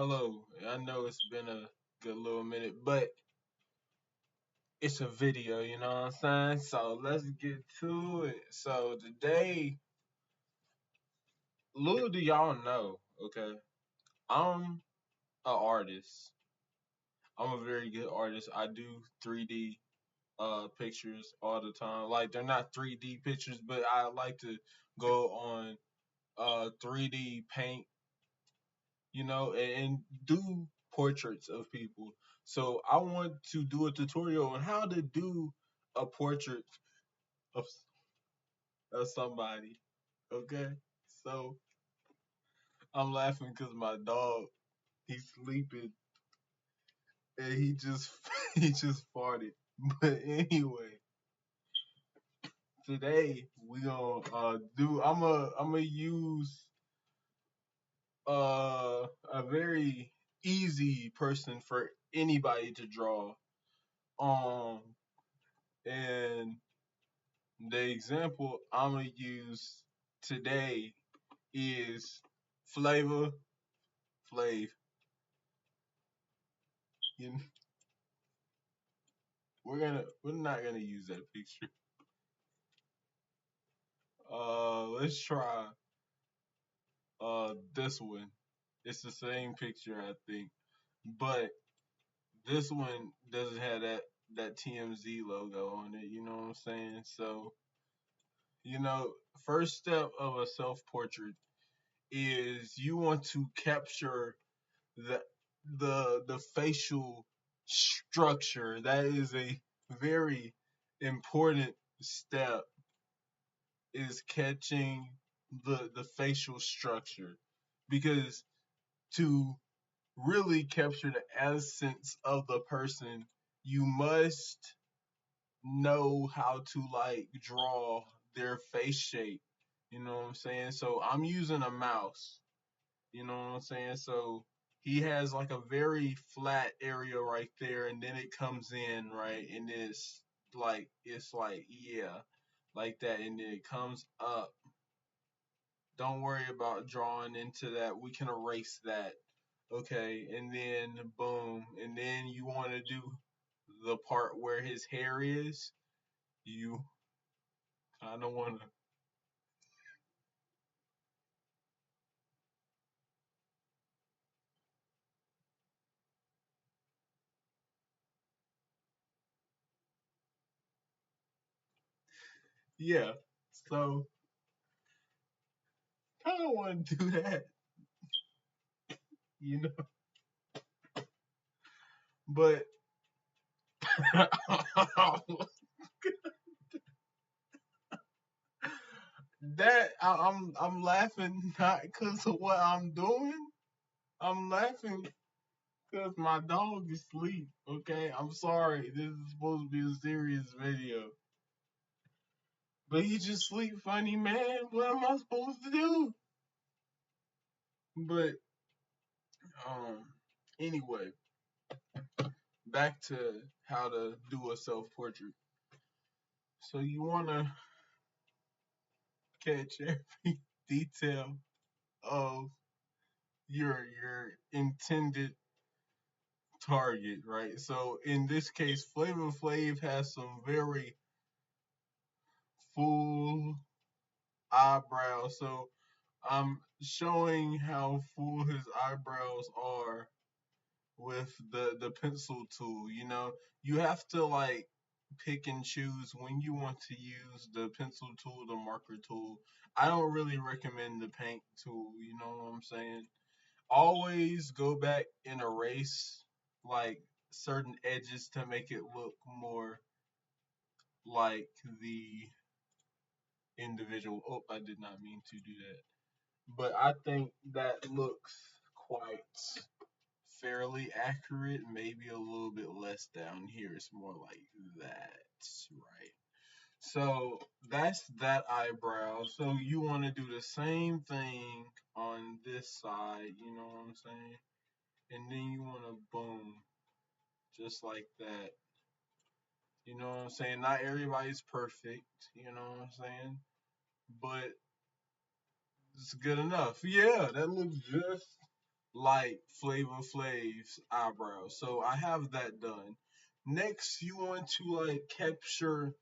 Hello. I know it's been a good little minute, but it's a video, you know what I'm saying? So let's get to it. So today, little do y'all know, okay? I'm an artist. I'm a very good artist. I do 3D pictures all the time. Like they're not 3D pictures, but I like to go on 3D paint, and do portraits of people. So I want to do a tutorial on how to do a portrait of, of somebody. Okay, so I'm laughing because my dog he's sleeping and he just he just farted. But anyway, today we gonna do. I'm gonna use a very easy person for anybody to draw. Um, and the example I'm gonna use today is Flavor Flav. You know, we're not gonna use that picture. Let's try this one. It's the same picture I think, but this one doesn't have that TMZ logo on it. You know what I'm saying? So first step of a self portrait is you want to capture the the facial structure. That is a very important step, is catching the facial structure, because to really capture the essence of the person, you must know how to like draw their face shape. You know what I'm saying? So I'm using a mouse. You know what I'm saying? So he has like a very flat area right there, and then it comes in right, and it's like yeah, like that, and then it comes up. Don't worry about drawing into that. We can erase that. Okay, and then boom, and then you want to do the part where his hair is. You kind of want to, yeah. So kind of want to do that, you know. But I'm laughing not because of what I'm doing. I'm laughing because my dog is asleep. Okay, I'm sorry. This is supposed to be a serious video, but he just sleep funny, man. What am I supposed to do? But um, anyway, back to how to do a self portrait. So you want to catch every detail of your intended target, right? So in this case, Flavor Flav has some very full eyebrows. So I'm showing how full his eyebrows are with the pencil tool. You have to like pick and choose when you want to use the pencil tool, the marker tool. I don't really recommend the paint tool, you know what I'm saying? Always go back and erase like certain edges to make it look more like the individual. Oh, I did not mean to do that. But I think that looks quite fairly accurate. Maybe a little bit less down here. It's more like that, right? So that's that eyebrow. So you want to do the same thing on this side, you know what I'm saying? And then you want to boom, just like that. You know what I'm saying? Not everybody's perfect, you know what I'm saying? But it's good enough. Yeah, that looks just like Flavor Flav's eyebrows. So I have that done. Next, you want to like capture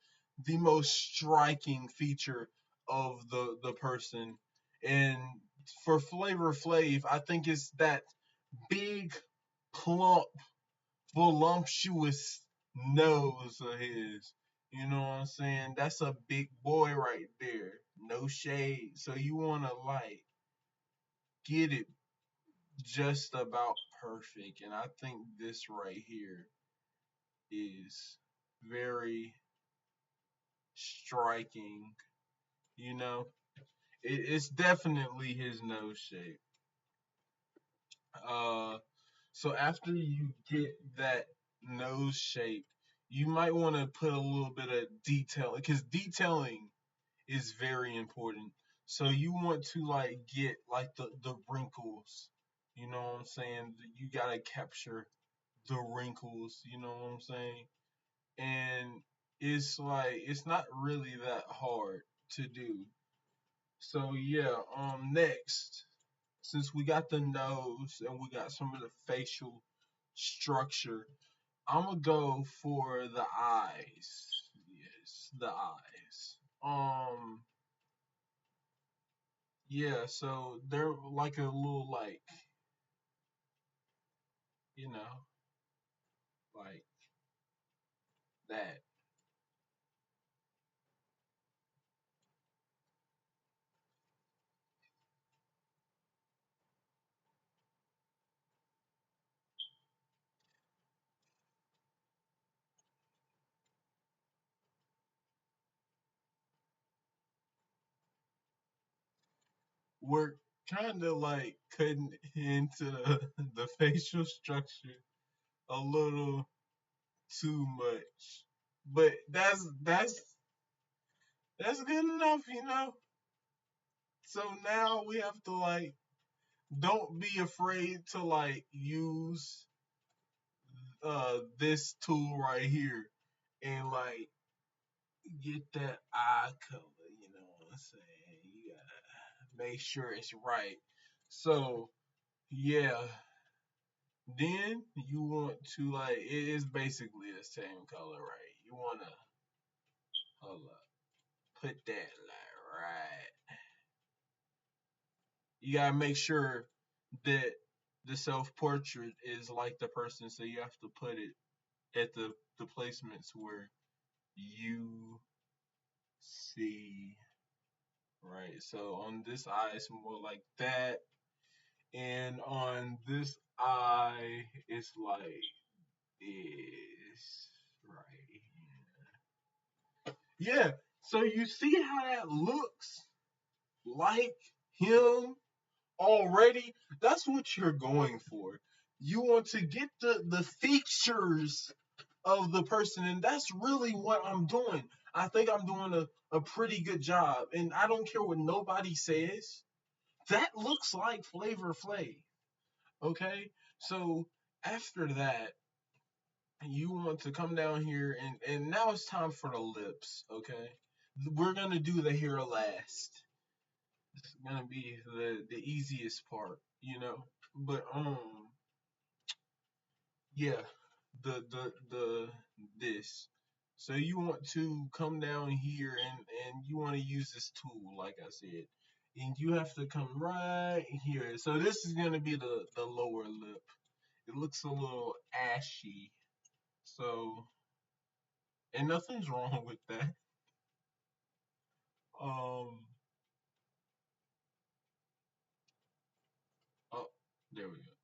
the most striking feature of the person. And for Flavor Flav, I think it's that big, plump, voluptuous nose of his. You know what I'm saying? That's a big boy right there. No shade. So you want to like get it just about perfect. And I think this right here is very striking. You know, it's definitely his nose shape. Uh, so after you get that nose shape, you might want to put a little bit of detail because detailing is very important. So you want to like get like the wrinkles. You know what I'm saying? You gotta capture the wrinkles. You know what I'm saying? And it's like it's not really that hard to do. So yeah, next, since we got the nose and we got some of the facial structure, I'm gonna go for the eyes. Yes, the eyes. Yeah, so they're like a little like, you know, like that. We're kind of like cutting into the facial structure a little too much, but that's good enough, you know. So now we have to like don't be afraid to like use this tool right here and like get that eye color, you know what I'm saying? You gotta make sure it's right. So yeah, then you want to like it is basically the same color, right? You wanna hold up, put that like right. You gotta make sure that the self portrait is like the person, so you have to put it at the placements where you see, right? So on this eye, it's more like that, and on this eye, it's like this, right? Yeah. So you see how that looks like him already? That's what you're going for. You want to get the features of the person, and that's really what I'm doing. I think I'm doing a pretty good job, and I don't care what nobody says. That looks like Flavor Flav. Okay, so after that, you want to come down here, and now it's time for the lips. Okay, we're gonna do the hair last. It's gonna be the easiest part, you know. But yeah, the this. So you want to come down here and you want to use this tool, like I said, and you have to come right here. So this is gonna be the lower lip. It looks a little ashy. So and nothing's wrong with that. Um. Oh, there we go.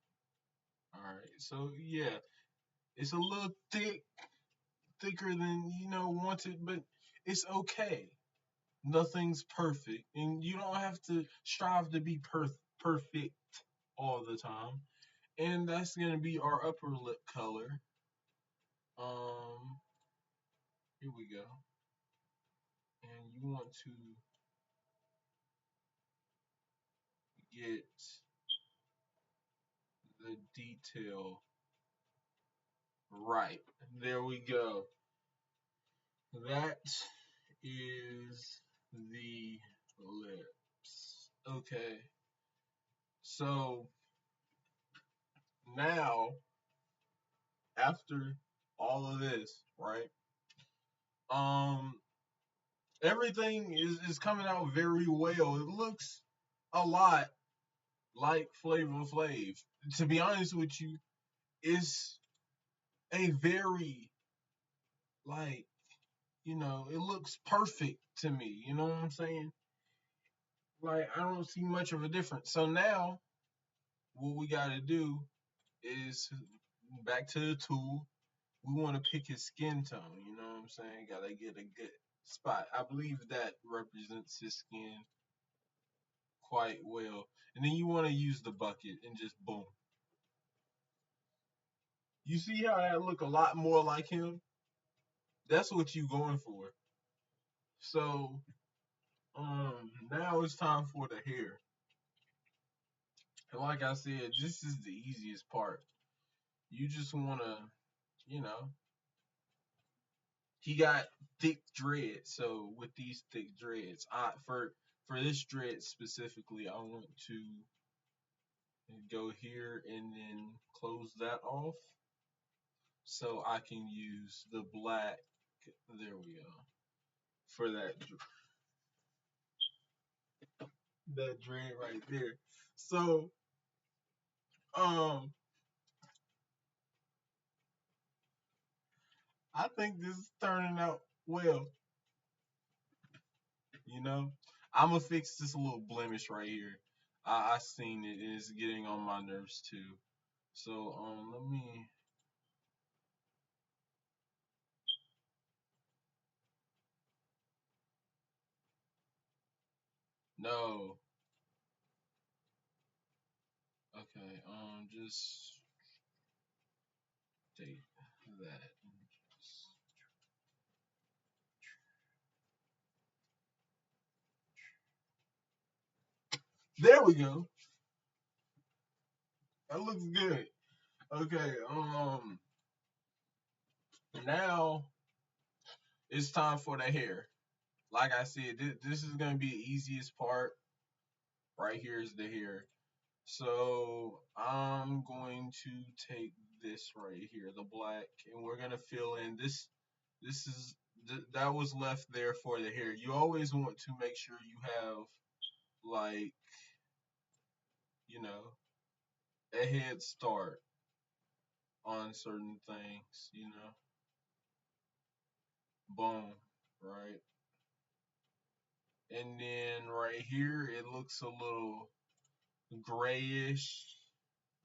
All right. So yeah, it's a little thicker than wanted, but it's okay. Nothing's perfect, and you don't have to strive to be perfect all the time. And that's gonna be our upper lip color. Here we go. And you want to get the detail right. There we go. That is the lips. Okay. So now, after all of this, right? Um, everything is coming out very well. It looks a lot like Flavor Flav. To be honest with you, it's a very like it looks perfect to me. You know what I'm saying? Like I don't see much of a difference. So now what we got to do is back to the tool. We want to pick his skin tone. You know what I'm saying? Got to get a good spot. I believe that represents his skin quite well. And then you want to use the bucket and just boom. You see how that look a lot more like him? That's what you going for. So now it's time for the hair. And like I said, this is the easiest part. You just wanna, you know, he got thick dreads. So with these thick dreads, I for this dread specifically, I want to go here and then close that off so I can use the black. There we go for that dread right there. So um, I think this is turning out well. You know, I'm gonna fix this little blemish right here. I seen it and it's getting on my nerves too. So let me no. Okay, just take that. There we go. That looks good. Okay, now it's time for the hair. Like I said, this is gonna be the easiest part. Right here is the hair. So I'm going to take this right here, the black, and we're gonna fill in this. This is that was left there for the hair. You always want to make sure you have like you know a head start on certain things. Boom, right, and then right here it looks a little grayish,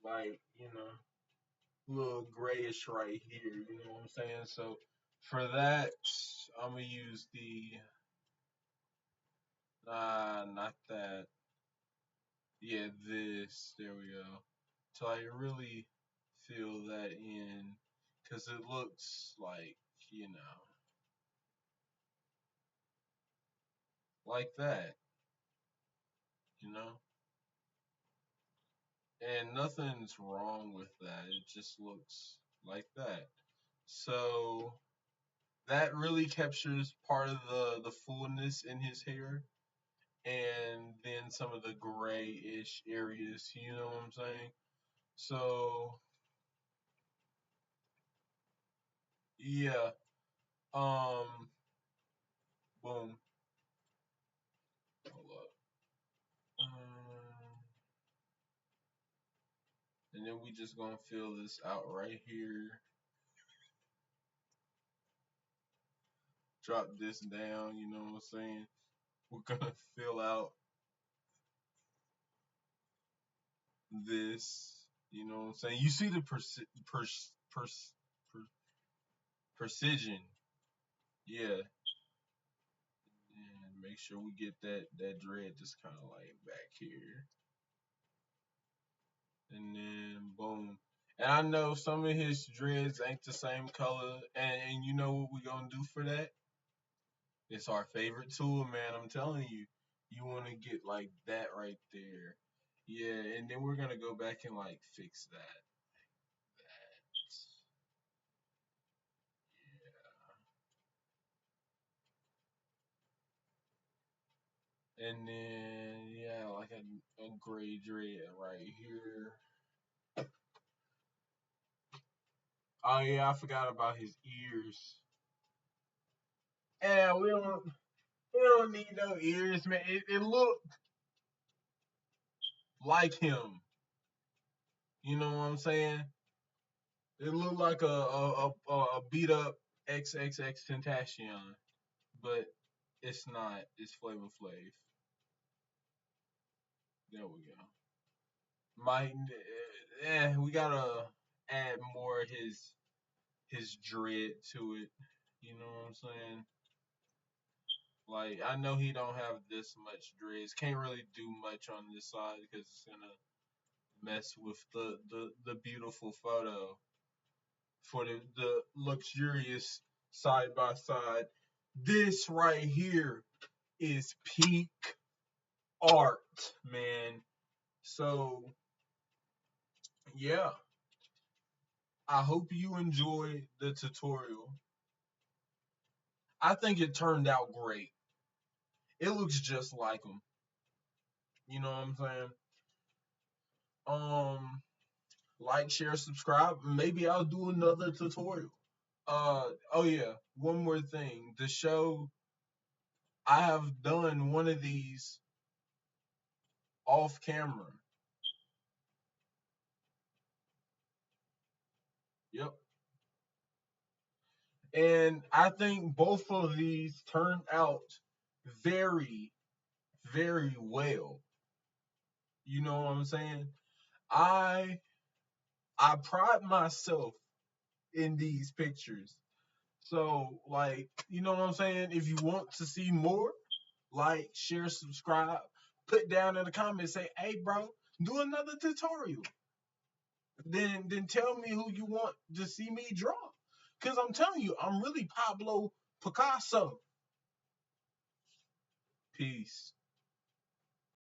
like a little grayish right here. You know what I'm saying? So for that, I'm gonna use the not that. Yeah, this. There we go. So I really fill that in because it looks like like that. You know, and nothing's wrong with that. It just looks like that. So that really captures part of the fullness in his hair and then some of the grayish areas, you know what I'm saying? So yeah, um boom. Hold up. And then we just gonna fill this out right here. Drop this down, you know what I'm saying? We're gonna fill out this, you know what I'm saying? You see the precision, yeah. And make sure we get that dread just kind of like back here, and then boom. And I know some of his dreads ain't the same color, and you know what we gonna do for that? It's our favorite tool, man. I'm telling you, you want to get like that right there, yeah. And then we're gonna go back and like fix that. And then yeah, like a gray dread right here. Oh yeah, I forgot about his ears. Yeah, we don't need no ears, man. It looked like him. You know what I'm saying? It looked like a beat up XXX Tentacion, but it's not. It's Flavor Flav. There we go. Might we gotta add more of his dread to it. You know what I'm saying? Like I know he don't have this much dreads. Can't really do much on this side because it's gonna mess with the beautiful photo for the luxurious side by side. This right here is peak art, man. So yeah, I hope you enjoyed the tutorial. I think it turned out great. It looks just like him. You know what I'm saying? Um, like, share, subscribe. Maybe I'll do another tutorial. Oh yeah, one more thing. The show I have done one of these off camera. Yep. And I think both of these turned out very, very well. You know what I'm saying? I I pride myself in these pictures. So like, you know what I'm saying? If you want to see more, like, share, subscribe, put down in the comments, say, hey bro, do another tutorial. Then tell me who you want to see me draw. Cause I'm telling you, I'm really Pablo Picasso. Peace.